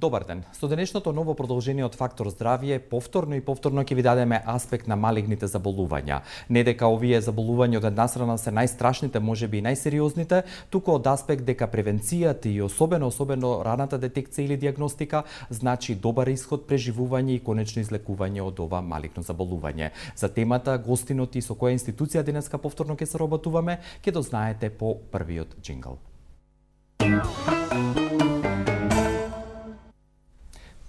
Добар ден. Со денешното ново продолжение од Фактор здравје, повторно ќе ви дадеме аспект на малигните заболувања. Не дека овие заболувања од една страна се најстрашните, можеби и најсериозните, туку од аспект дека превенцијата и особено раната детекција или диагностика значи добар исход, преживување и конечно излекување од ова малигно заболување. За темата, гостинот и со која институција денеска повторно ќе соработуваме, ќе дознаете по првиот џингл.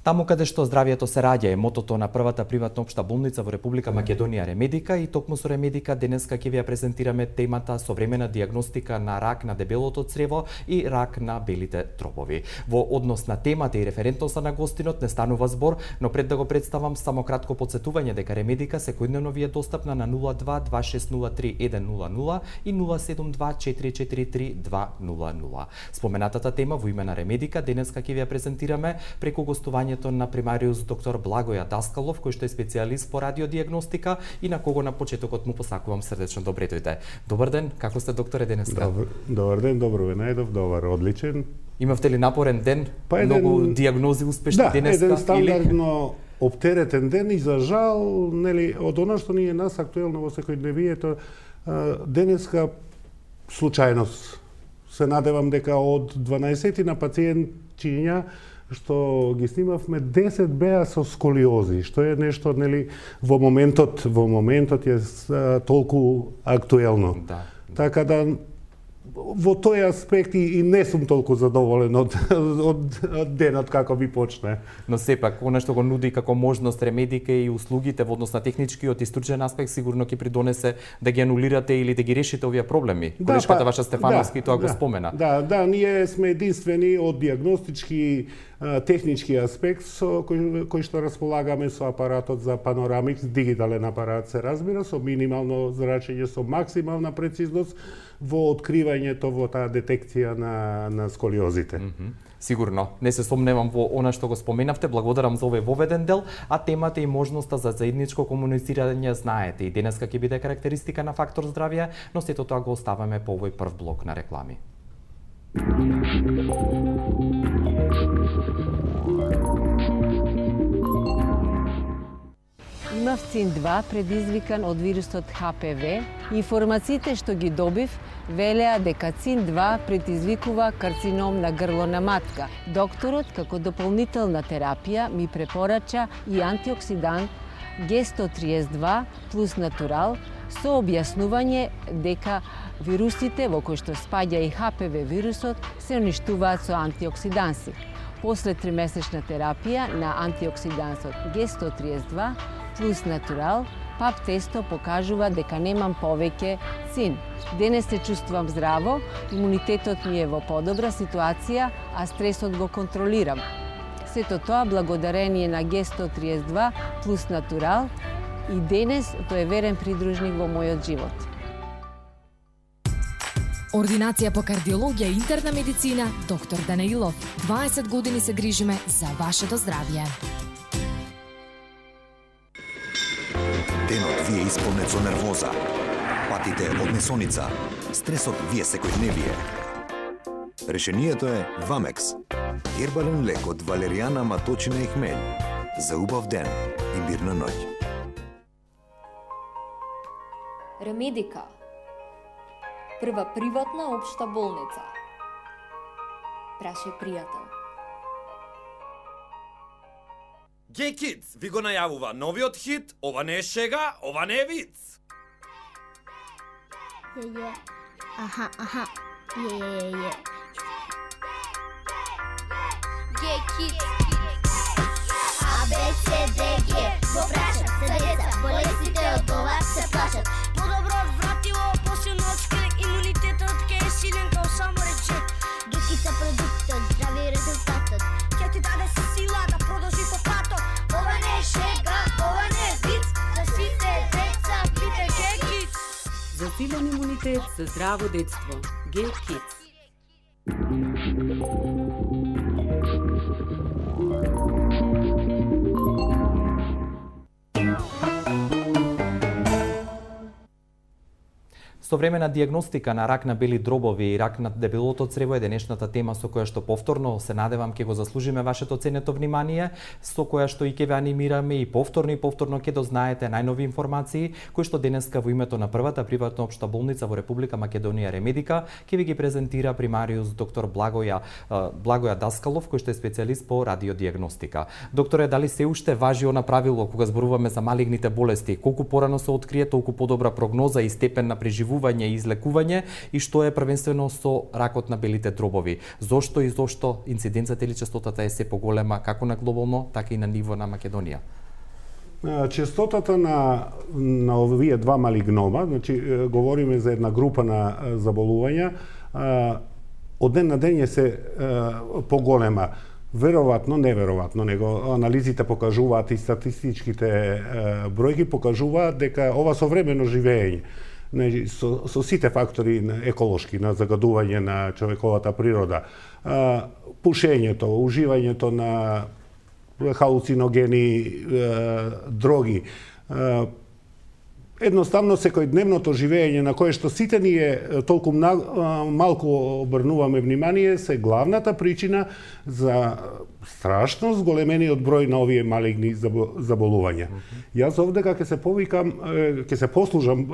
Таму каде што здравјето се раѓа е мотото на првата приватна општа болница во Република Македонија Ремедика и токму со Ремедика денеска ќе ви ја презентираме темата современа диагностика на рак на дебелото црево и рак на белите тробови. Во однос на темата и референтноста на гостинот не станува збор, но пред да го представам само кратко потсетување дека Ремедика секојдневно ви е достапна на 02-2603-100 и 072-443-200. Споменатата тема во име на Ремедика денеска ќе ви ја презентираме преку гостување на примариус доктор Благоја Даскалов, кој што е специјалист по радиодиагностика и на кого на почетокот му посакувам срдечно добре дојде. Добар ден, како сте докторе денеска? Добар ден, добро ве најдов, добар, одличен. Имавте ли напорен ден? Многу диагнози успешни денеска? Да, еден стандардно оптеретен ден и за жал, нели, од оно што ни е нас актуелно во секојдневието, денеска случајност. Се надевам дека од 12 на пациентчиња што ги снимавме 10 беа со сколиози, што е нешто, нели, во моментот е толку актуелно. Да. Така да во тој аспект и не сум толку задоволен од денот како би почне. Но сепак, она што го нуди како можност Ремедика и услугите во однос на техничкиот и стручен аспект сигурно ќе придонесе да ги анулирате или да ги решите овие проблеми. Колешката ваша Стефановски тоа го спомена. Да, ние сме единствени од диагностички технички аспект со кој што располагаме со апаратот за панорамикс, дигитален апарат се разбира, со минимално зрачење, со максимална прецизност во откривањето, во таа детекција на сколиозите. Сигурно. Не се сомневам во она што го споменавте. Благодарам за овој воведен дел, а темата и можноста за заедничко комуницирање знаете. И денеска ќе биде карактеристика на Фактор здравје, но сето тоа го оставаме по овој прв блок на реклами. Имав ЦИН-2 предизвикан од вирусот ХПВ. Информациите што ги добив велеа дека ЦИН-2 предизвикува карцином на грло на матка. Докторот, како дополнителна терапија, ми препорача и антиоксидант Г132 плюс натурал со објаснување дека вирусите во кои што спаѓа и ХПВ вирусот се уништуваат со антиоксиданси. После 3-месечна терапија на антиоксидансот Г132 плюс натурал, ПАП тесто покажува дека немам повеќе цин. Денес се чувствувам здраво, имунитетот ми е во подобра ситуација, а стресот го контролирам. Сето тоа благодарение на Г132 плюс натурал и денес тој е верен придружник во мојот живот. Ординација по кардиологија и интерна медицина, доктор Данаилов. 20 години се грижиме за вашето здравје. Денот ви е исполнет со нервоза, патите од несоница, стресот ви е секојдневие. Решението е Вамекс. Хербален лек од валеријана, маточина и хмелј. За убав ден и мирна ноќ. Ремедика. Прва приватна општа болница. Праше пријател. Gay Kids ви го најавува новиот хит, ова не е шега, ова не е виц. Аха. Gay Kids. A, B, C, D, G. Го прашат се деца, болестите од ова се плашат. Подобро вратило, посилно од скрек, имунитетот ке е силен као само речет. Дукица продуктот, здрави резултатот. Ке ти даде сила да продолжи по патот. Ова не е шега, ова не е виц. За сите деца, пите Gay Kids. За силен имунитет, за здраво детство. Gay Kids. Современа диагностика на рак на бели дробови и рак на дебелото црево е денешната тема со која што повторно се надевам ќе го заслужиме вашето ценето внимание, со која што и ќе ве анимираме и повторно ќе дознаете најнови информации кои што денеска во името на првата приватна општа болница во Република Македонија Ремедика ќе ви ги презентира примариус доктор Благоја Даскалов, кој што е специјалист по радиодиагностика. Докторе, дали се уште важи она правило кога зборуваме за малигните болести, колку порано се открие, толку подобра прогноза и степен на преживување и излекување, и што е првенствено со ракот на белите дробови? Зошто инциденцата или честотата е се поголема како на глобално, така и на ниво на Македонија? Честотата на овие два малигнома, значи говориме за една група на заболувања, од ден на ден се поголема. Веројатно, неверојатно, него анализите покажуваат и статистичките бројки покажуваат дека ова современо живење со сите фактори еколошки на загадување на човековата природа, пушењето, уживањето на халуциногени дроги, едноставно секојдневното живење на кое што сите ние толку малку обрнуваме внимание се главната причина за страшно зголемениот број на овие малигни заболувања. Јас овдека ќе се послужам,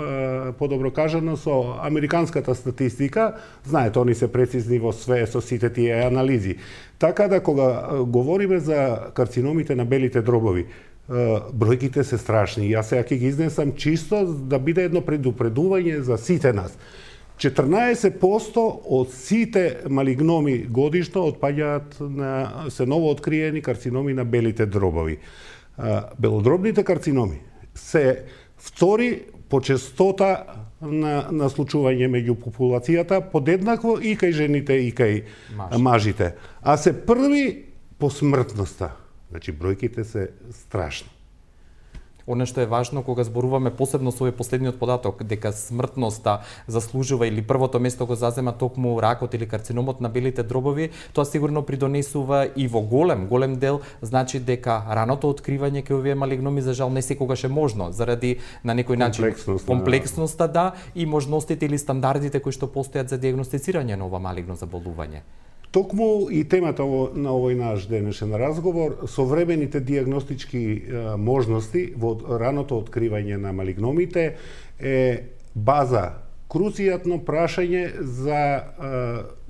подобро кажано, со американската статистика. Знаете, они се прецизни во све со сите тие анализи. Така да кога говориме за карциномите на белите дробови, бројките се страшни. Јас сега ќе ги изнесам чисто да биде едно предупредување за сите нас. 14% од сите малигноми годишно отпаѓаат на се ново откриени карциноми на белите дробови. Белодробните карциноми се втори по честота на случување меѓу популацијата, подеднакво и кај жените и кај мажите. А се први по смртноста. Значи, бројките се страшни. Оно што е важно кога зборуваме посебно со овој последниот податок, дека смртноста заслужува или првото место го зазема токму ракот или карциномот на белите дробови, тоа сигурно придонесува и во голем дел, значи дека раното откривање кај овие малигноми за жал не секогаш е можно, заради на некој начин комплексноста, да, и можностите или стандардите кои што постојат за диагностицирање на ова малигно заболување. Токму и темата на овој наш денешен разговор, современите диагностички можности во раното откривање на малигномите е база, круцијатно прашање за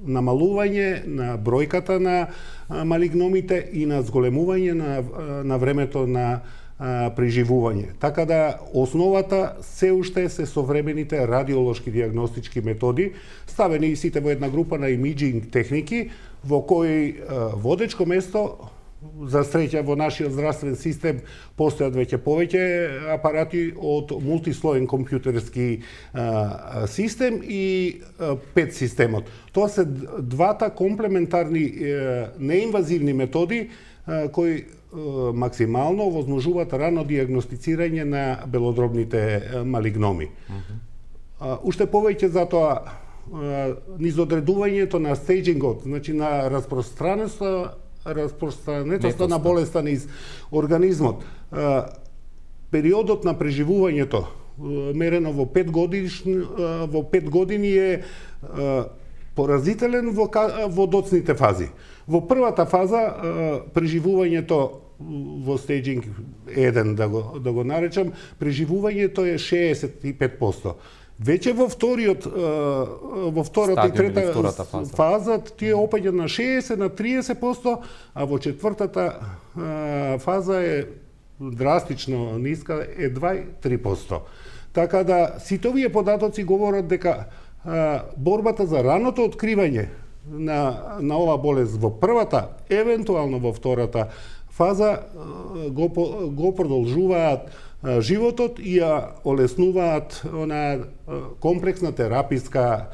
намалување на бројката на малигномите и на зголемување на времето на преживување. Така да основата се уште се современите радиолошки диагностички методи, ставени сите во една група на имиджинг техники, во кои водечко место, за среќа во нашиот здравствен систем постојат веќе повеќе апарати од мултислоен компјутерски систем и PET системот. Тоа се двата комплементарни неинвазивни методи кои максимално овозможуваат рано диагностицирање на белодробните малигноми. Уште повеќе затоа низ одредувањето на стејджингот, значи на распространетоста на болеста низ организмот, периодот на преживувањето мерено во 5 години е поразителен во доцните фази. Во првата фаза преживувањето во стејджинг 1, да го наречам, преживувањето е 65%. Веќе во втората и трета фаза тие опаѓа на 60 на 30%, а во четвртата фаза е драстично ниска, едва 3%. Така да сите овие податоци говорат дека борбата за раното откривање на ова болест во првата, евентуално во втората фаза го продолжуваат животот и ја олеснуваат она комплексна тераписка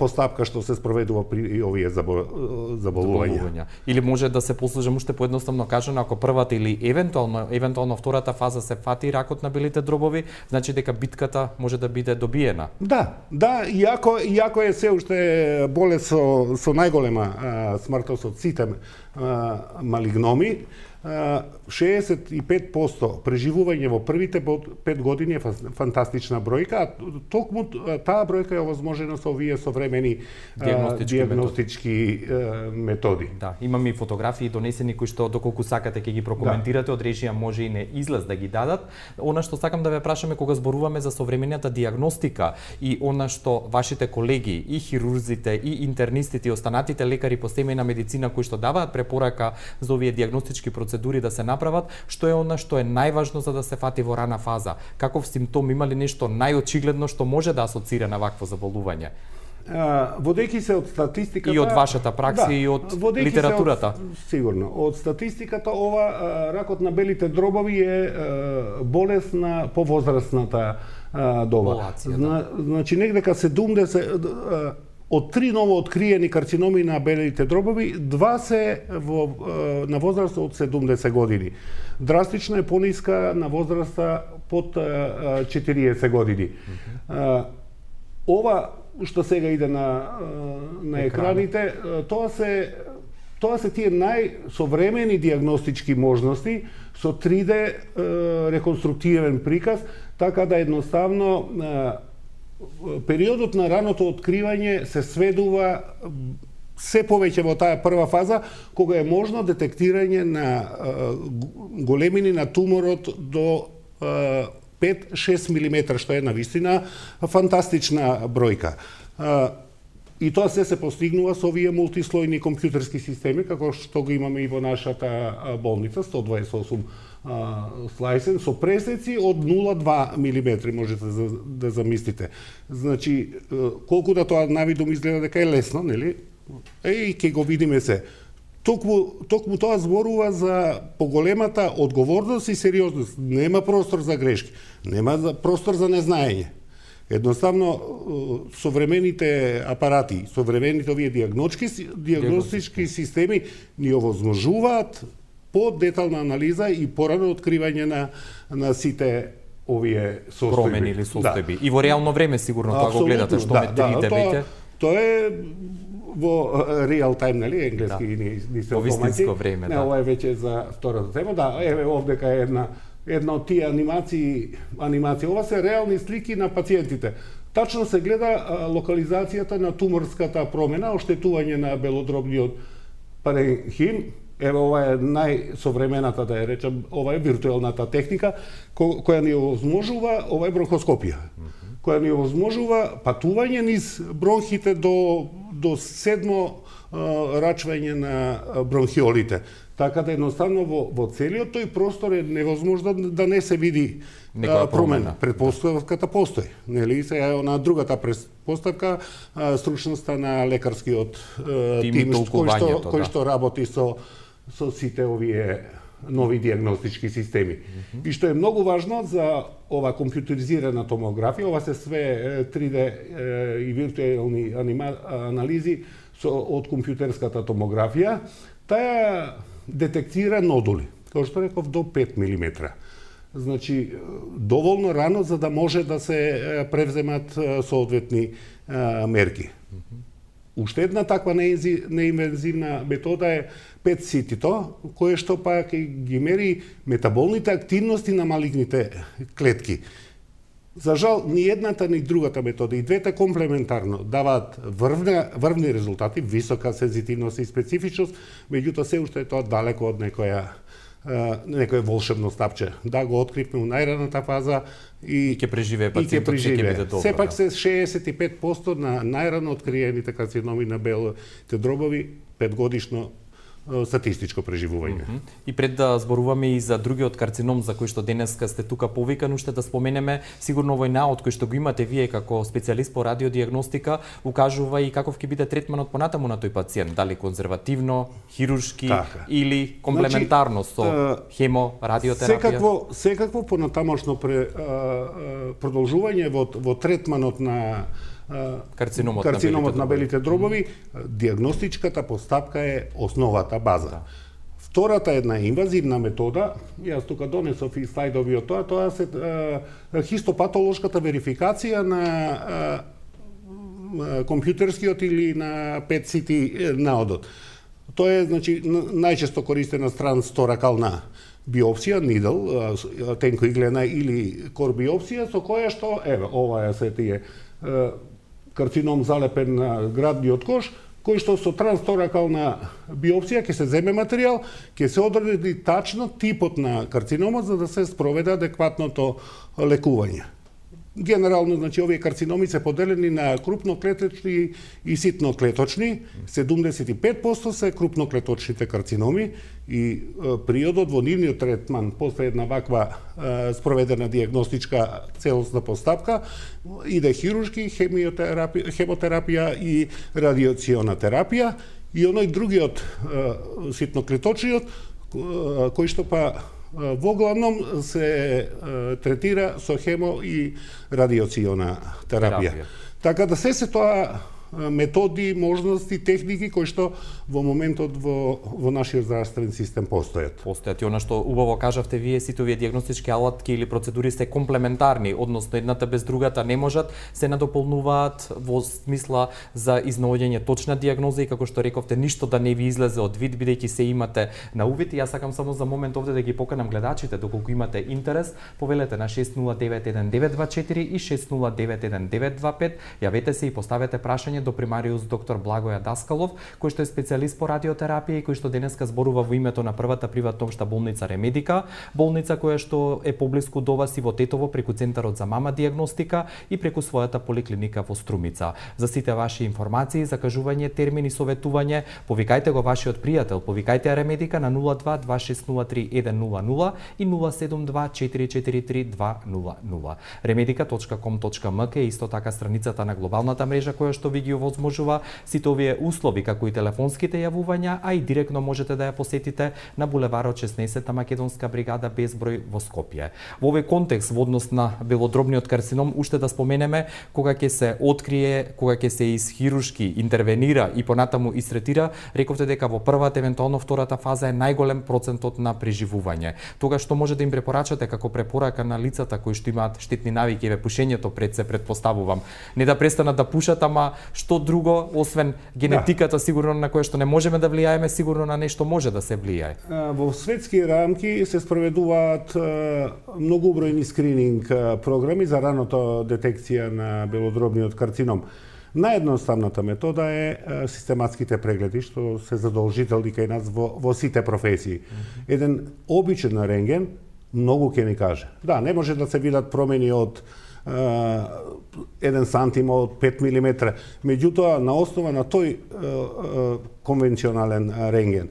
постапка што се спроведува при овие заболувања. Или може да се послужам уште поедноставно кажано, ако првата или евентуално втората фаза се фати ракот на белите дробови, значи дека битката може да биде добиена. Да, иако е се уште болест со најголема смртност од сите малигноми, 65% преживување во првите 5 години е фантастична бројка, а токму таа бројка е овозможена со овие современи диагностички методи. Да, имаме и фотографии донесени кои што доколку сакате ќе ги прокоментирате, од режија може и не излез да ги дадат. Она што сакам да ве прашаме кога зборуваме за современата диагностика и она што вашите колеги и хирурзите и интернистите и останатите лекари по семејна медицина кои што даваат препорака за овие диагностички процедури да се направат, што е она што е најважно за да се фати во рана фаза? Каков симптом, има ли нешто најочигледно што може да асоцира на вакво заболување? Водејќи се од статистиката и од вашата пракса и од литературата. Сигурно. Од статистиката ова ракот на белите дробови е болест на повозрастната доба. Значи негде ка 70 од 3 ново откриени карциноми на белите дробови, 2 се на возраст од 70 години. Драстично е пониска на возраста под 40 години. Ова што сега иде на екраните, тоа се тие најсовремени диагностички можности со 3D реконструктивен приказ, така да едноставно периодот на раното откривање се сведува се повеќе во таа прва фаза, кога е можно детектирање на големини на туморот до 5-6 мм, што е навистина фантастична бројка. И тоа се постигнува со овие мултислојни компјутерски системи, како што го имаме и во нашата болница, 128 слайсен, со пресеци од 0,2 мм, можете да замислите. Значи, колку да тоа навидум изгледа дека е лесно, нели? Ќе го видиме се. Токму тоа зборува за поголемата одговорност и сериозност. Нема простор за грешки, нема простор за незнаење. Едноставно, современите апарати, современите овие диагностички системи ни овозможуваат по-детална анализа и порано откривање на сите овие состојби. Промени или состојби. Да. И во реално време сигурно тоа го гледате, што ме трите веќе. Тоа е во реал тајм, нели, енглески ни се во вистинско време, да. Ова е веќе за втората тема, да, еве овдека е една од тие анимации. Ова се реални слики на пациентите. Тачно се гледа локализацијата на туморската промена, оштетување на белодробниот паренхим. Еве ова е најсовремената, да ја речам, ова е виртуелната техника која ни овозможува, ова е бронхоскопија, која ни овозможува патување низ бронхите до седмо рачвање на бронхиолите. Така да едноставно во целиот тој простор е невозможно да не се види промена. Предпоставката постои. Нели сега на другата предпоставка стручноста на лекарскиот тим кој што работи со сите овие нови диагностички системи. И што е многу важно за ова компјутеризирана томографија, ова се све 3D и виртуелни анализи од компјутерската томографија, таа детектира нодули, како што реков, до 5 мм. Значи, доволно рано за да може да се превземат соодветни мерки. Уште една таква неинвазивна метода е PET-CT-то, кое што пак ги мери метаболните активности на малигните клетки. За жал, ни едната, ни другата метода, и двете комплементарно даваат врвни резултати, висока сензитивност и специфичност, меѓутоа се уште е тоа далеко од некое волшебно стапче. Да, го откривме во најраната фаза и ќе преживее пациентот, ќе биде добро. Сепак се 65% на најрано откриените карциноми на белите дробови 5 годишно статистичко преживување. И пред да зборуваме и за другиот карцином за кој што денеска сте тука повикан, уште да споменеме сигурно овој наод кој што го имате вие како специјалист по радиодиагностика, укажува и каков ќе биде третманот понатаму на тој пациент, дали конзервативно, хируршки или комплементарно со хеморадиотерапија. Секакво понатамошно продолжување во третманот на карциномот на белите дробови, диагностичката постапка е основата база. Да. Втората е една инвазивна метода, јас тука донесов и слайдови од тоа се хистопатолошката верификација на компјутерскиот или на PET-CT наодот. Тоа е, значи, најчесто користена трансторакална биопсија, нидл, тенкоиглена или корбиопсија, со која што, еве, ова е се тие карцином залепен на градниот кош, кој што со трансторакална биопсија ќе се земе материјал, ќе се одреди тачно типот на карциномот за да се спроведе адекватното лекување. Генерално, значи, овие карциноми се поделени на крупноклеточни и ситноклеточни. 75% се крупноклеточните карциноми и приодот во нивниот третман после една ваква спроведена диагностичка целосна постапка иде хируршки, хемотерапија и радиациона терапија и оној другиот ситноклеточниот кој што па во главном се третира со хемо и радиациона терапија. Така да се тоа методи, можности, техники кои што во моментот во нашиот здравствен систем постојат. Постојат и она што убаво кажавте вие, сите овие диагностички алатки или процедури се комплементарни, односно едната без другата не можат, се надополнуваат во смисла за изнаоѓање точна диагноза и како што рековте, ништо да не ви излезе од вид бидејќи се имате на увид. И јас сакам само за момент овде да ги поканам гледачите, доколку имате интерес, повелете на 6091924 и 6091925, јавете се и поставете прашање до примариус доктор Благоја Даскалов, кој што е специјалист по радиотерапија и кој што денеска зборува во името на првата приватна општа болница Ремедика, болница која што е поблиску до вас и во Тетово преку Центарот за мама диагностика и преку својата поликлиника во Струмица. За сите ваши информации, закажување, термини, советување, повикајте го вашиот пријател, повикајте Ремедика на 02 2603 100 и 072 443 200. remedica.com.mk е исто така страницата на глобалната мрежа која што ви ги овозможува сите овие услови, како и телефонските јавувања, а и директно можете да ја посетите на булеварот 16-та Македонска бригада Безброј во Скопје. Во овој контекст во однос на белодробниот карцином, уште да споменеме кога ќе се открие, кога ќе се хируршки интервенира и понатаму истретира, рековте дека во првата, евентуално втората фаза е најголем процентот на преживување. Тога што може да им препорачате како препорака на лицата кои што имаат штетни навики, пушењето пред се предпоставувам, не да престанат да пушат, ама што друго, освен генетиката, сигурно на која што не можеме да влијаеме, сигурно на нешто може да се влијае. Во светски рамки се спроведуваат многобројни скрининг програми за раното детекција на белодробниот карцином. Наједноставната метода е систематските прегледи, што се задолжителни кај нас во сите професии. Еден обичен рентген многу ќе ни каже. Да, не може да се видат промени од 1 сантим од 5 мм. Меѓутоа, на основа на тој конвенционален рентген,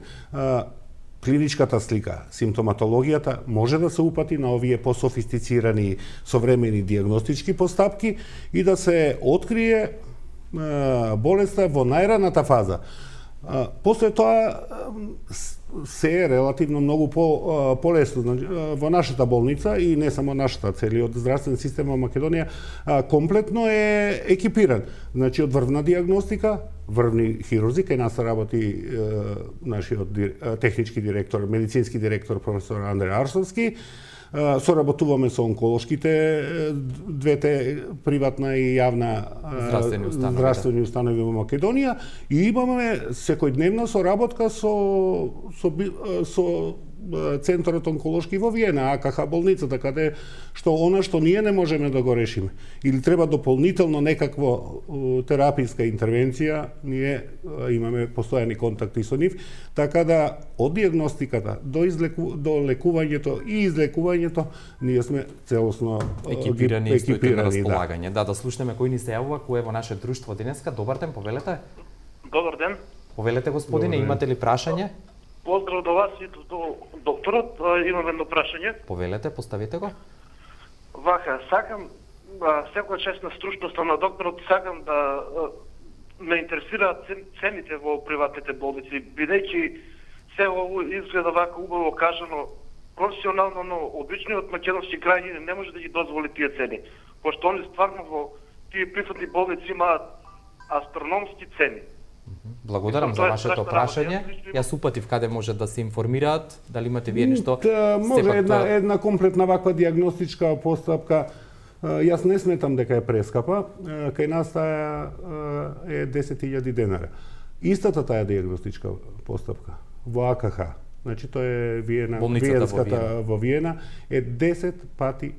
клиничката слика, симптоматологијата може да се упати на овие пософистицирани современи диагностички постапки и да се открие болеста во најраната фаза. После тоа се е релативно многу полесно. Во нашата болница и не само нашата, целиот здравствен систем во Македонија комплетно е екипиран. Значи, од врвна диагностика, врвни хирурзи, кај нас работи нашиот технички директор, медицински директор професор Андре Арсовски. Соработуваме со онколошките, двете приватна и јавна здравствени установи во Македонија и имаме секојдневна соработка со Центарот онколошки во Виена, АКХ болницата, каде што она што ние не можеме да го решиме или треба дополнително некакво тераписка интервенција, ние имаме постојани контакти со нив, така да од диагностиката до лекувањето и излекувањето ние сме целосно екипирани и стоите на располагање. Да слушнеме кој ни се јавува, кој е во наше друштво денеска. Добар ден, повелете. Добар ден. Повелете, господине, имате ли прашање? Поздрав до вас и до докторот. Имам едно прашање. Повелете, поставете го. Вака, сакам, секоја чест на стручноста на докторот, сакам да ме интересираат цените во приватните болници, бидејќи се ово изгледа вака убаво кажано, професионално, но обичниот македонски граѓанин не може да ги дозволи тие цени, пошто они стварно во тие приватни болници имаат астрономски цени. Благодарам за вашето прашање. Јас упатив каде може да се информираат, дали имате вие нешто? Може една комплетна ваква диагностичка постапка. Јас не сметам дека е прескапа. Кај нас таа е 10.000 денара. Истата таа диагностичка постапка во АКХ, значи тоа е Виена, Виенската во Виена, е 10 пати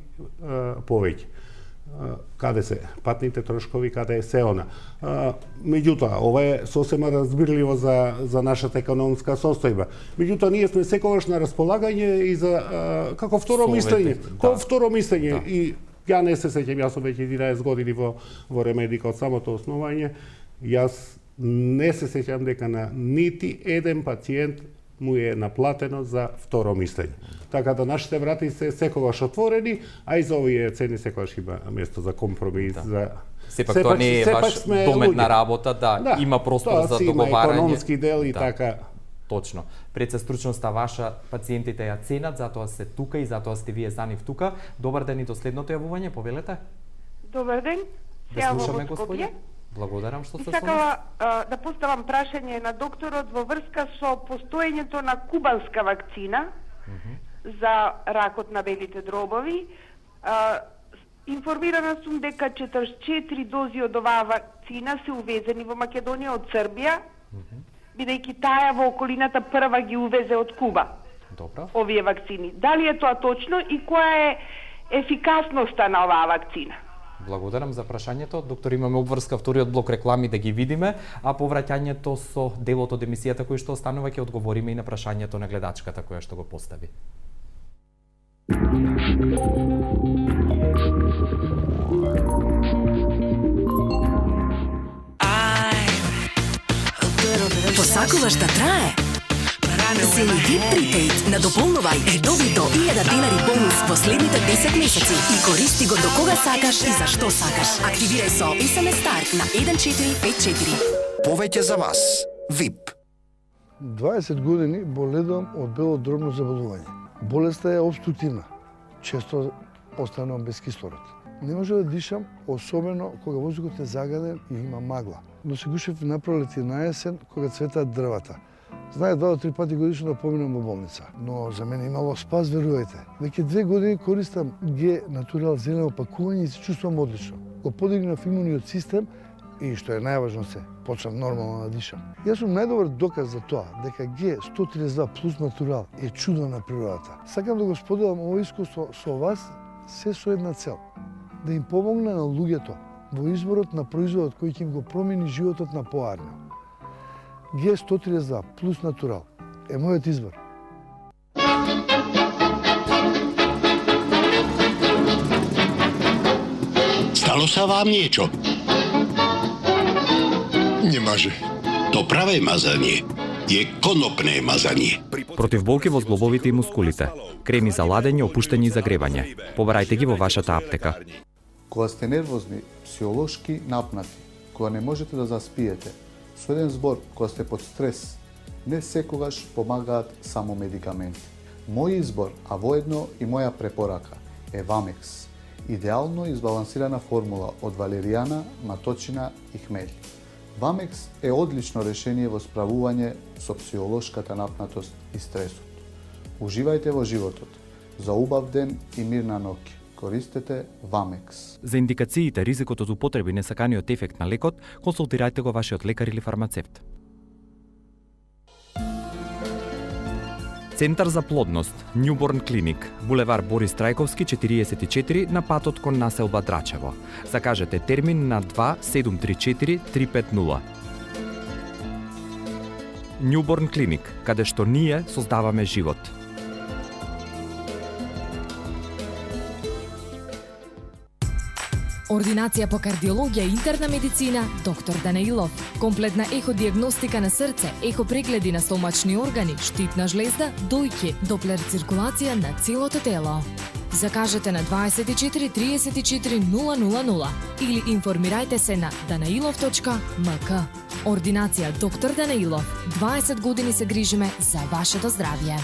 повеќе. Каде се патните трошкови, каде е се она. Меѓутоа, ова е сосема разбирливо за нашата економска состојба. Меѓутоа, ние сме секогаш на располагање и за како второ мислење. Како второ мислење. И ја не се сеќам, јас сум веќе 11 години во Ремедика од самото основање. Јас не се сеќам дека на нити еден пациент му е наплатено за второ мислење. Така да нашите врати се секогаш отворени, а и за овие цени секогаш има место за компромис, за Сепак тоа не е баш дометна работа, има простор за договарање. Има економски дел и така. Точно. Пред се стручноста ваша, пациентите ја ценат, затоа се тука и затоа сте вие за нив тука. Добар ден и до следното јавување, повелете. Добар ден. Да слушаме, господи. Благодарам што се со нас. Сакала да поставам прашање на докторот во врска со постоењето на кубанска вакцина за ракот на белите дробови. Информирана сум дека 44 дози од оваа вакцина се увезени во Македонија од Србија, бидејќи таа во околината прва ги увезе од Куба. Добро. Овие вакцини. Дали е тоа точно и која е ефикасноста на оваа вакцина? Благодарам за прашањето. Доктор, имаме обврска вториот блок реклами да ги видиме, а по враќањето со делот од емисијата кој што останува ќе одговориме и на прашањето на гледачката која што го постави. Посакуваш да трае? Зенитип Prepaid надополнувај и доби до 1000 денари бонус последните 10 месеци и користи го до кога сакаш и за што сакаш. Активирај со SMS Start на 1454. Повеќе за вас. VIP. 20 години боледувам од бело дробно заболување. Болеста е обструктивна. Често останувам без кислород. Не може да дишам, особено кога воздухот е загаден и има магла. Но се гушев напролет и наесен кога цветаат дрвата. Знае 2 до 3 пати годишно да поминам во болница, но за мене имало спас, верувајте. Веќе 2 години користам Г Натурал зелено пакување и се чувствувам одлично. Го подигнав имуниот систем и што е најважно се, почнав нормално да дишам. Јас сум најдобар доказ за тоа дека Г 132 плюс Натурал е чудо на природата. Сакам да го споделам ово искуство со вас се со една цел, да им помогна на луѓето во изборот на производот кој ќе им го промени животот на поарно. Г132 плюс Натурал е мојот избор. Stalo sa vám niečo? Nemáže. To pravé mazanie je konopné mazanie. Против болки во зглобовите и мускулите, креми за ладење, опуштање и загревање. Побарајте ги во вашата аптека. Кога сте нервозни, психолошки напнати, кога не можете да заспиете, со еден збор, кога сте под стрес, не секогаш помагаат само медикаменти. Мој избор, а воедно и моја препорака, е Вамекс. Идеално избалансирана формула од валеријана, маточина и хмели. Вамекс е одлично решение во справување со психолошката напнатост и стресот. Уживајте во животот. За убав ден и мирна ноќ. Користете Вамекс. За индикациите, ризикот од употреби и несаканиот ефект на лекот, консултирајте го вашиот лекар или фармацевт. Центар за плодност, Newborn Clinic, булевар Борис Трајковски 44 на патот кон населба Драчево. Закажете термин на 2734 350. Newborn Clinic, каде што ние создаваме живот. Ординација по кардиологија и интерна медицина, доктор Данаилов. Комплетна еходиагностика на срце, ехопрегледи на стомачни органи, штитна жлезда, дојки, доплер циркулација на целото тело. Закажете на 24 34 000 или информирајте се на danailov.mk. Ординација доктор Данаилов. 20 години се грижиме за вашето здравје.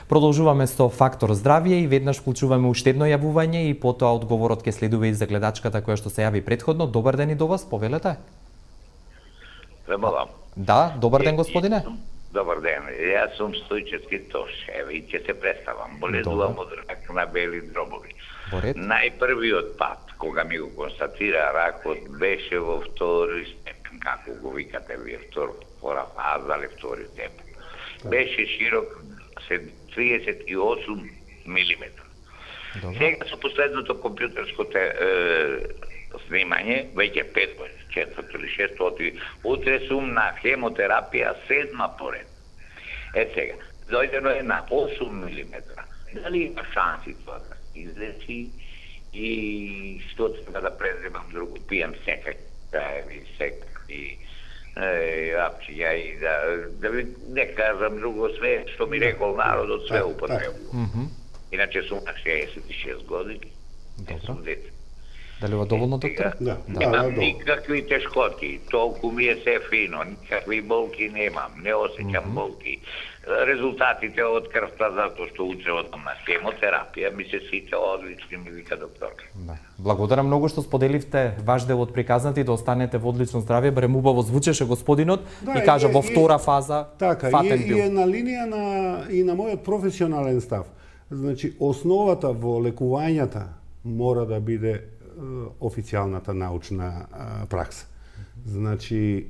Продолжуваме со фактор здравје и веднаш вклучуваме уште едно јавување и потоа одговорот ќе следува и за гледачката која што се јави претходно. Добар ден и до вас, повелете. Требала. Да, добар ден господине. Добар ден, јас сум Стојчевски Тош, еве и ќе се представам. Боледувам од рак на бели дробови. Најпрвиот пат, кога ми го констатира ракот, беше во втори степен, како го викате вие, втора фаза, или втори степен. Беше широк 38 милиметра. Сега со последното компјутерско снимање, веќе 5 години, 4 или 6, утре сум на хемотерапија 7 поред. Сега, дојдено е на 8 милиметра. Дали има шанси тоа да се излечи и што треба да преземам друго? Пијам секакви апчиња и да ви не кажам друго, све што ми рекол народот, све употребувам. Иначе сум на 66 години. Добро. Дали ова доволно, доктор? Да. Немам никакви тешкоти, толку ми е се фино, никакви болки немам, не осеќам болки. Резултатите од крвта, затоа што утре одам на хемотерапија, ми се сите одлични, ми вика доктор. Благодарам многу што споделивте ваш дел од приказната и да останете во одлично здравје, барем убаво звучеше господинот и кажа во втора фаза фатен бил. И е на линија и на мојот професионален став. Значи, основата во лекувањата мора да биде официјалната научна пракса. Значи,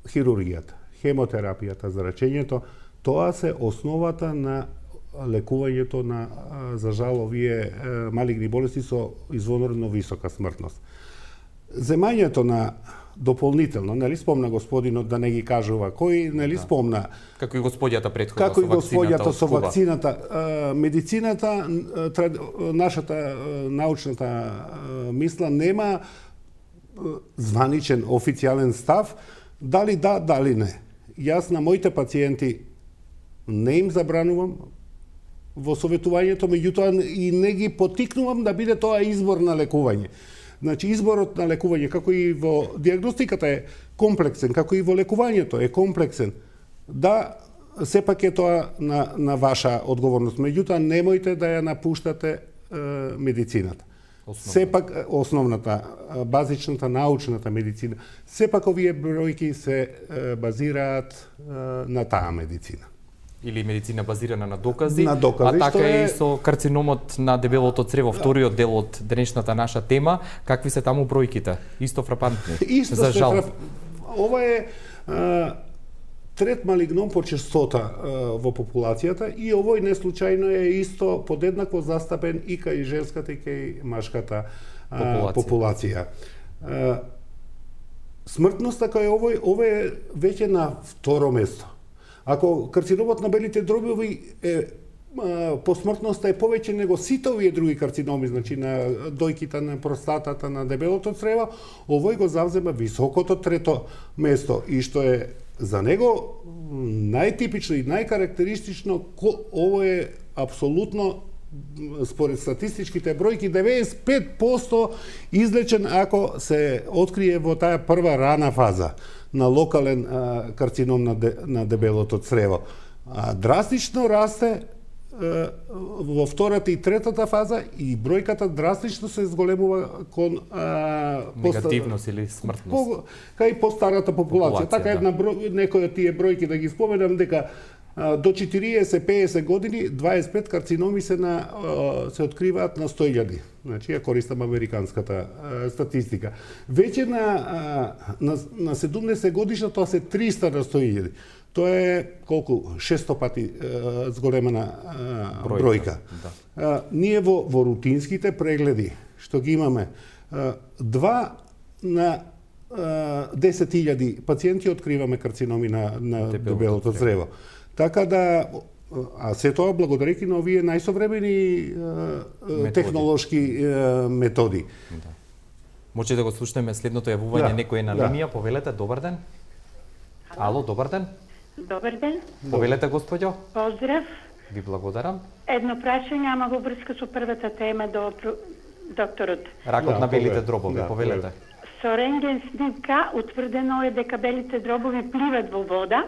хирургијата, хемотерапијата, зрачењето, тоа се основата на лекувањето на, за жал, овие малигни болести со извонредно висока смртност. Земањето на дополнително, нели спомна господинот да не ги кажува кој, нели спомна како и господјата претходно како и господјата со вакцината, медицината, нашата научната мисла нема званичен официјален став, дали да, дали не. Јас на моите пациенти не им забранувам во советувањето, меѓутоа и не ги потикнувам да биде тоа избор на лекување. Значи, изборот на лекување, како и во диагностиката е комплексен, како и во лекувањето е комплексен, да, сепак е тоа на ваша одговорност. Меѓутоа, немојте да ја напуштате медицината. Сепак, основната, базичната, научната медицина, сепак овие бројки се базираат на таа медицина. Или медицина базирана на докази, а така и со карциномот на дебелото црево, вториот дел од денешната наша тема. Какви се таму бројките? Исто фрапантни, за жал. Ова е трет малигном по честота во популацијата и овој не случајно е исто подеднакво застапен и кај женската и кај машката популација. Смртноста кај овој е веќе на второ место. Ако карциномот на белите дробови е по смртноста е повеќе него сите овие други карциноми, значи на дојките, на простатата, на дебелото црево, овој го завзема високото трето место и што е за него најтипично и најкарактеристично, ово е апсолутно според статистичките бројки 95% излечен ако се открие во таа прва рана фаза на локален карцином на дебелото црево. Драстично расте во втората и третата фаза и бројката драстично се зголемува кон негативност или смртност. Кај постарата популација. Така една некои од тие бројки да ги споменам дека до 40-50 години 25 карциноми се откриваат на 100.000. Значи, ја користам американската статистика. Веќе на 70 годишна тоа се 300 на 100.000. Тоа е колку 600 пати зголемена бројка. Ние во рутинските прегледи што ги имаме 2 на 10.000 пациенти откриваме карциноми на дебелото црево. Така да, а се тоа благодарејќи на овие најсовремени технолошки методи. Може да го слушнеме следното јавување, некој е на линија, повелете, добар ден. Ало, добар ден. Добар ден. Повелете, господјо. Поздрав. Ви благодарам. Едно прашање, ама во врска со првата тема до докторот. Ракот на белите дробови, повелете. Со рентген снимка утврдено е дека белите дробови пливат во вода.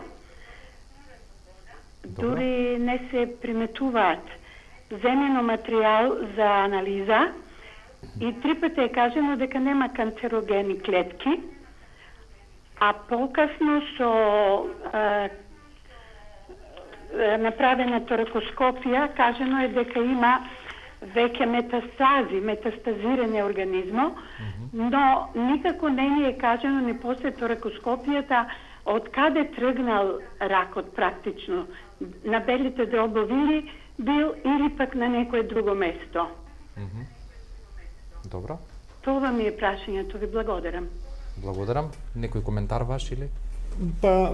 Дури не се приметуваат. Земено материјал за анализа и 3 пати е кажено дека нема канцерогени клетки. А покасно со направена торакоскопија, кажено е дека има веќе метастазиране организмо, но никако не ни е кажено ни после торакоскопијата од каде тргнал ракот практично. На белите дробови бил или пак на некое друго место. Добро. Това ми е прашањето, ви благодарам. Благодарам. Некој коментар ваш или? Па,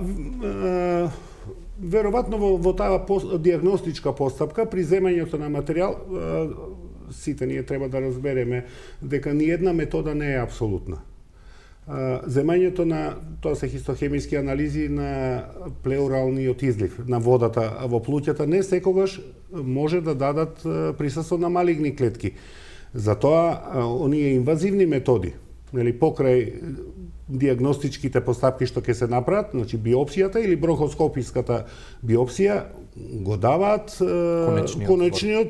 веројатно во таа диагностичка постапка, при земањето на материјал, сите ние треба да разбереме дека ни една метода не е апсолутна. Земањето на, тоа се хистохемиски анализи на плеуралниот излив, на водата во плуќата, не секогаш може да дадат присуство на малигни клетки. Затоа, оние инвазивни методи, покрај диагностичките постапки што ќе се направат, значи биопсијата или брохоскописката биопсија, го даваат конечниот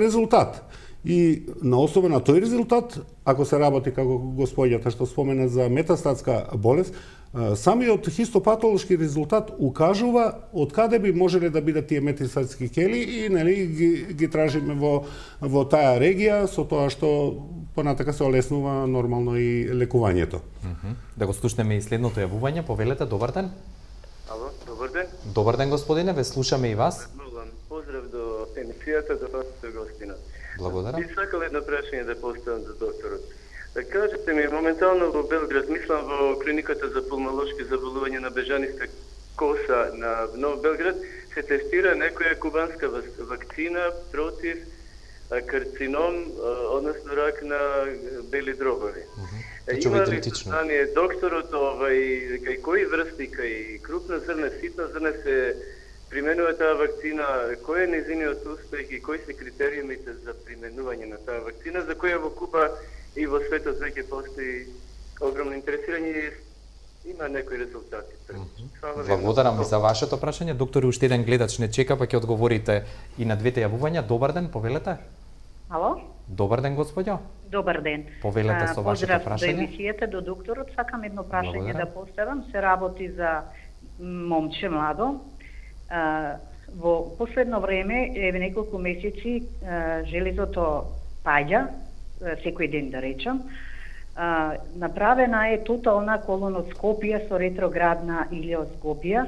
резултат. И на основа на тој резултат, ако се работи како господјата што спомена за метастатска болест, самиот хистопатолошки резултат укажува од каде би можеле да бидат тие метастатски кели и ги тражиме во таа регија, со тоа што понатака се олеснува нормално и лекувањето. Да го слушнеме и следното јавување. Повелете, добар ден. Ало, добар ден. Добар ден, господине, ве слушаме и вас. Поздрав до емисијата, до вашата гостина. Благодарам. Би сакал едно прашање да поставам за докторот. Да кажете ми, моментално во Белград, мислам во клиниката за пулмолошки заболувања на бежаниста коса на Нов Белград, се тестира некоја кубанска вакцина против карцином, односно рак на бели дробови. Има ли знание докторот кај кои врсти, кај крупна зрна, ситна зрна се применува таа вакцина, кој е нејзиниот успех и кои се критериумите за применување на таа вакцина, за која во Куба и во светот веќе постои огромно интересирање и има некои резултати. Благодарам ви за вашето прашање. Доктор, уште еден гледач не чека, па ќе одговорите и на двете јавувања. Добар ден, повелете. Ало? Добар ден, господјо. Добар ден. Повелете со вашето прашање. Поздрав до емисијата, до докторот. Сакам едно прашање да поставам. Се работи за момче младо. Во последно време, еве неколку месеци, железото паѓа, секој ден да речам. Направена е тотална колоноскопија со ретроградна илиоскопија.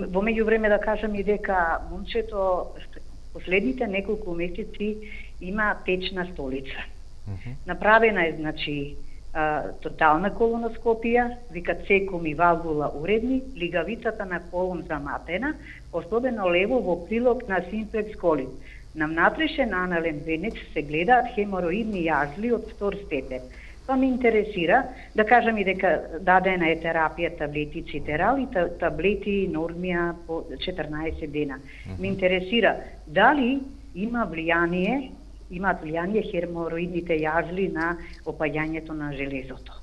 Во меѓувреме да кажам и дека момчето последните неколку месеци има течна столица. Направена е, значи, тотална колоноскопија, вика цеком и валвула уредни, лигавицата на колон заматена, особено лево во прилог на симплекс колин. На внатрешен анален венец се гледаат хемороидни јазли од втор степен. Тоа ме интересира, да кажам и дека дадена е терапија таблети цитерал и таблети нормија по 14 дена. Ме интересира дали имаат влијание хемороидните јазли на опаѓањето на железото.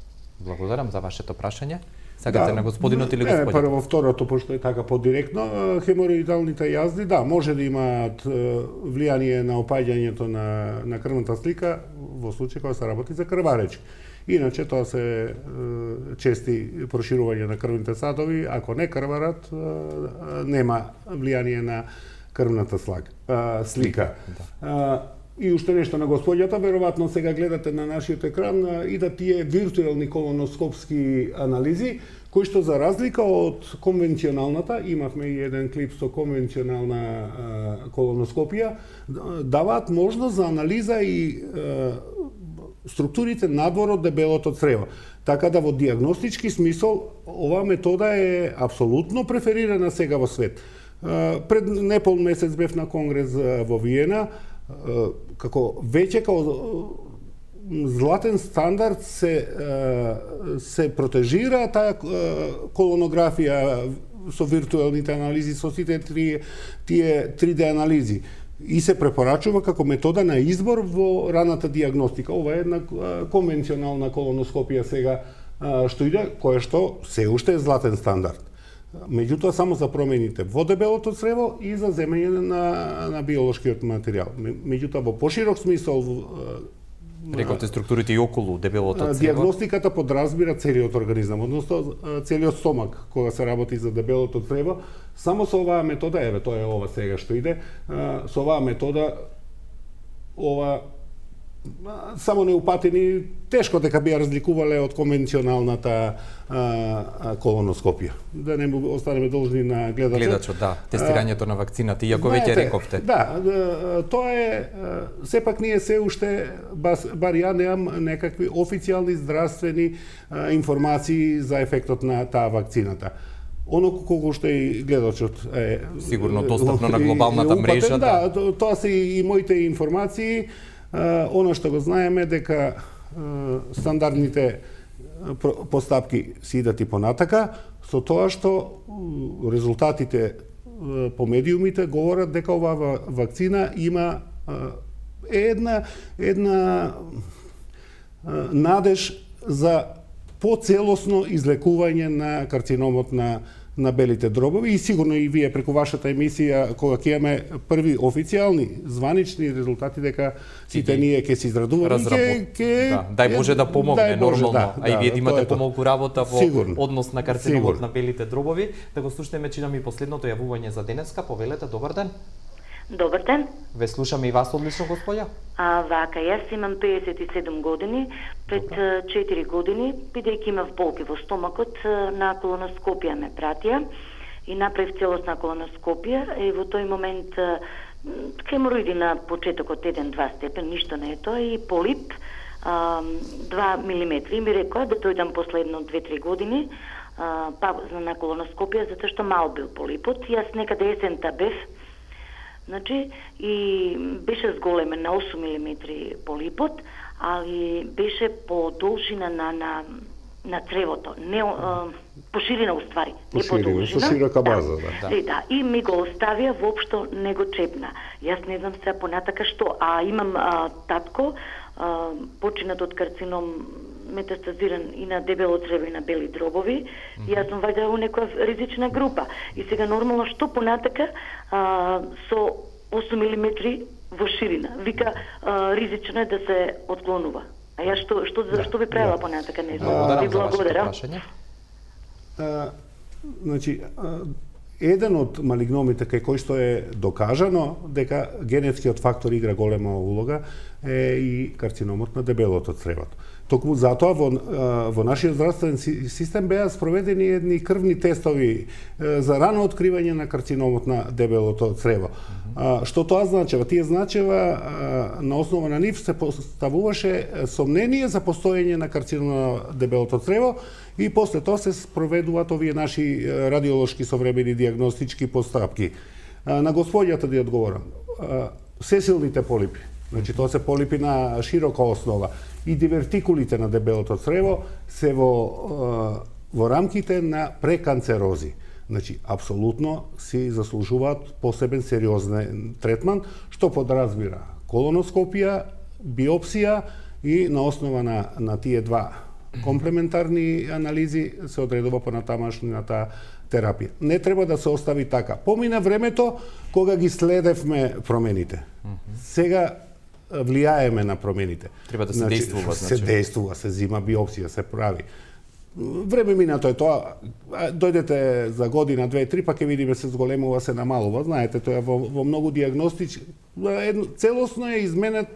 Благодарам за вашето прашање. Сакате на господинот или господинот? Прво второто, пошто е така подиректно, хемороидалните јазди, да, може да имаат влијание на опаѓањето на крвната слика во случај кога се работи за крваречки. Иначе тоа се чести проширување на крвните садови, ако не крварат, нема влијание на крвната слика. И уште нешто на господјата, веројатно сега гледате на нашиот екран, идат тие виртуелни колоноскопски анализи, кои што за разлика од конвенционалната, имавме и еден клип со конвенционална колоноскопија, даваат можност за анализа и структурите надвор од дебелото црево. Така да во диагностички смисол, оваа метода е апсолутно преферирана сега во свет. Пред непол месец бев на конгрес во Виена, како веќе златен стандард се протежира таа колонографија со виртуелните анализи, со сите тие 3D анализи. И се препорачува како метода на избор во раната диагностика. Ова е една конвенционална колоноскопија сега што иде, која што се уште е златен стандард. Меѓутоа само за промените во дебелото црево и за земење на биолошкиот материјал. Меѓутоа во поширок смисол Рековте структурите и околу дебелото црево. Диагностиката подразбира целиот организам, односно целиот стомак кога се работи за дебелото црево. Само со оваа метода, еве тоа е ова сега што иде, со оваа метода само неупатени тешко дека би ја разликувале од конвенционалната колоноскопија. Да не останеме должни на гледачот, да, тестирањето на вакцината, иако веќе рековте. Да, тоа е, сепак ние се уште, бар ја немам некакви официјални здравствени информации за ефектот на таа вакцината. Оно колку што и гледачот е сигурно достапно на глобалната мрежа. Да, тоа се и моите информации. Оно што го знаеме дека стандардните постапки се идат и понатака, со тоа што резултатите по медиумите говорат дека оваа вакцина има една надеж за поцелосно излекување на карциномот на белите дробови и сигурно и вие преку вашата емисија кога ќе имаме први официјални званични резултати дека сите ние ќе се израдуваме дај Боже да помогне нормално, а и вие имате помалку работа во однос на карциномот на белите дробови. Да го слушнеме чинам и последното јавување за денеска. Повелете, добар ден. Добар ден. Ве слушаме и вас одлично, господја. Вака, јас имам 57 години, пред 4 години, бидејќи имав болки во стомакот, на колоноскопија ме пратија и направив целосна колоноскопија и во тој момент хемороиди на почетокот 1-2 степен, ништо не е тоа, и полип 2 милиметри. И ми рекоа да дојдам последно 2-3 години на колоноскопија, затоа што мал бил полипот. Јас некаде есента бев, значи, и беше зголемен на 8 мм полипот, али беше по должина на цревото, не по ширина уствари, не по должина. Со широка база, да. И ми го оставија, воопшто не го чепна. Јас не знам сега понатака што, имам татко, починат од карцином метастазиран и на дебело црево и на бели дробови, и јас сум вајде во некоја ризична група. И сега нормално што понатака со 8 мм во ширина. Вика, ризично е да се отклонува. А ја што би правила понатака, не знам. Ви благодарам. Значи, еден од малигномите кај кој што е докажано дека генетскиот фактор игра голема улога е и карциномот на дебелото црево. Токму затоа во нашиот здравствен систем беа спроведени едни крвни тестови за рано откривање на карциномот на дебелото црево. Што тоа значева? Тие значева на основа на нив се поставуваше сомнение за постоење на карцином на дебелото црево и после тоа се спроведуваат овие наши радиолошки современи диагностички постапки. На господјата да ја одговорам. Сесилните полипи, значи тоа се полипи на широка основа, и дивертикулите на дебелото црево се во рамките на преканцерози. Значи, апсолутно си заслужуваат посебен сериозен третман, што подразбира колоноскопија, биопсија и на основа на тие два комплементарни анализи се одредува понатамашната терапија. Не треба да се остави така. Помина времето кога ги следевме промените. Сега влијаеме на промените. Треба да се действува, значи. Се действува, се зима биопсија, се прави. Време минато е тоа. Дојдете за година, 2-3, па ќе видиме се зголемува, се намалува. Знаете, тоа во многу диагностички, целосно е изменет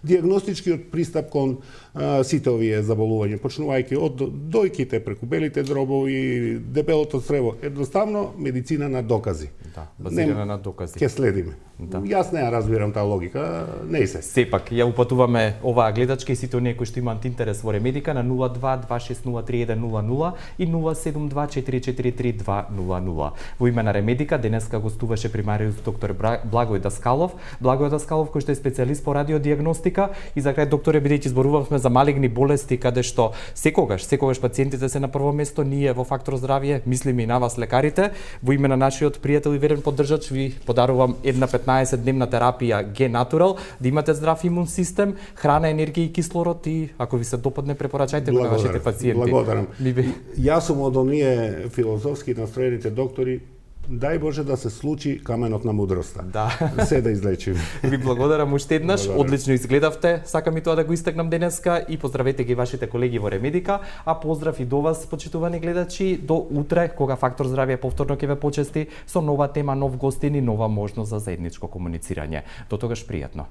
диагностичкиот пристап кон сите овие заболувања, почнувајќи од дојките преку белите дробови, дебелото црево. Едноставно медицина на докази. Да, базирана на докази. Ќе следиме. Да. Јас не ја разбирам таа логика, не се. Сепак, ја упатуваме оваа гледачка и сите оние кои што имаат интерес во Ремедика на 02-2603-100 и 072-443-200. Во име на Ремедика денеска гостуваше примариус доктор Благој Даскалов. Благој Даскалов кој што е специјалист по радиодиагностика и за крај докторе, бидејќи зборувавме за малигни болести каде што секогаш пациентите се на прво место, ние во Фактор здравје мислиме и на вас лекарите. Во име на нашиот пријател и верен поддржач ви подарувам една 15-дневна терапија Г-Натурал, да имате здрав имун систем, храна, енергија и кислород и ако ви се допадне препорачајте го на вашите пациенти. Благодарам. Јас сум од оние филозофски настроените доктори, Дај Боже да се случи каменот на мудроста. Да. Се да излечиме. Ви благодарам уште еднаш. Одлично изгледавте. Сакам и тоа да го истакнам денеска и поздравете ги вашите колеги во Ремедика, а поздрав и до вас, почитувани гледачи, до утре кога Фактор здравје повторно ќе ве почести со нова тема, нов гостин и нова можност за заедничко комуницирање. До тогаш пријатно.